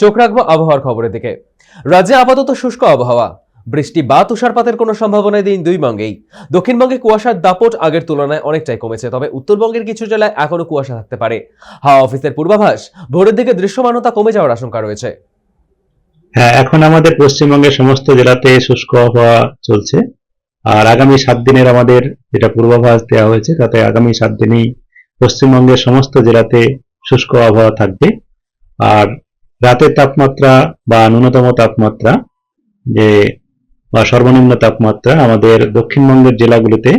চোখ রাখবো আবহাওয়ার খবরের দিকে। রাজ্যে আপাতত শুষ্ক আবহাওয়া, বৃষ্টি বা তুষারপাতের কোনো সম্ভাবনা নেই দুই বঙ্গেই। দক্ষিণবঙ্গে কুয়াশার দাপট আগের তুলনায় অনেকটাই কমেছে, তবে উত্তরবঙ্গের কিছু জেলায় এখনো কুয়াশা থাকতে পারে। হাওয়া অফিসের পূর্বাভাস, ভোরের দিকে দৃশ্যমানতা কমে যাওয়ার আশঙ্কা রয়েছে। হ্যাঁ, এখন আমাদের পশ্চিমবঙ্গের সমস্ত জেলাতে শুষ্ক আবহাওয়া চলছে। আর আগামী 7 দিনের আমাদের যেটা পূর্বাভাস দেওয়া হয়েছে, তাতে আগামী 7 দিনই পশ্চিমবঙ্গের সমস্ত জেলাতে শুষ্ক আবহাওয়া থাকবে। আর রাতের তাপমাত্রা বা ন্যূনতম তাপমাত্রা যে বা সর্বনিম্ন তাপমাত্রা আমাদের দক্ষিণবঙ্গের জেলাগুলিতে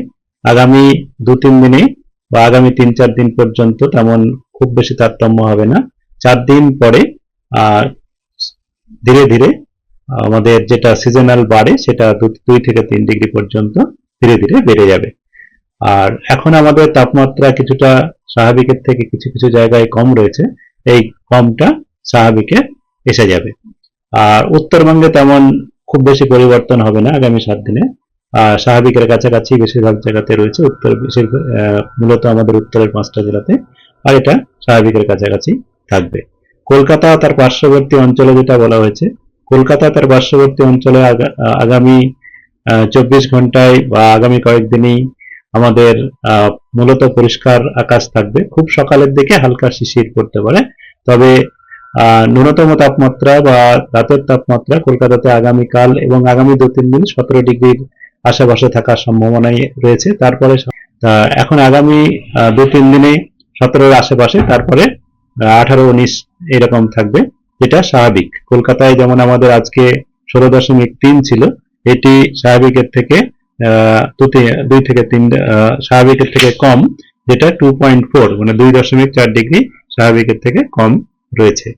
আগামী 2-3 দিনে বা আগামী 3-4 দিন পর্যন্ত তেমন খুব বেশি তারতম্য হবে না। 4 দিন পরে আহ ধীরে ধীরে আমাদের যেটা সিজনাল বাড়ে সেটা 2 থেকে 3 ডিগ্রি পর্যন্ত ধীরে ধীরে বেড়ে যাবে। আর এখন আমাদের তাপমাত্রা কিছুটা স্বাভাবিকের থেকে কিছু কিছু জায়গায় কম রয়েছে, এই কমটা স্বাভাবিকে এসে যাবে। আর উত্তরবঙ্গে তেমন খুব বেশি পরিবর্তন হবে না আগামী 7 দিনে। আর স্বাভাবিকের কাছাকাছি বেশিরভাগ জায়গাতে রয়েছে, মূলত আমাদের উত্তরের 5টা জেলাতে। আর এটা স্বাভাবিকের কাছাকাছি থাকবে। কলকাতা তার পার্শ্ববর্তী অঞ্চলে যেটা বলা হয়েছে, কলকাতা তার পার্শ্ববর্তী অঞ্চলে আগামী 24 ঘন্টায় বা আগামী কয়েকদিনই আমাদের মূলত পরিষ্কার আকাশ থাকবে। খুব সকালের দিকে হালকা শিশির পড়তে পারে, তবে ন্যূনতম তাপমাত্রা বা রাতের তাপমাত্রা কলকাতাতে আগামীকাল এবং আগামী 2-3 দিন 17 ডিগ্রির আশেপাশে থাকার সম্ভাবনাই রয়েছে। তারপরে এখন আগামী 2-3 দিনে 17-এর আশেপাশে, তারপরে 18-19 এরকম থাকবে, যেটা স্বাভাবিক। কলকাতায় যেমন আমাদের আজকে 16.3 ছিল, এটি স্বাভাবিকের থেকে 2 থেকে 3 স্বাভাবিকের থেকে কম, যেটা 2.4 মানে 2.4 ডিগ্রি স্বাভাবিকের থেকে কম রয়েছে।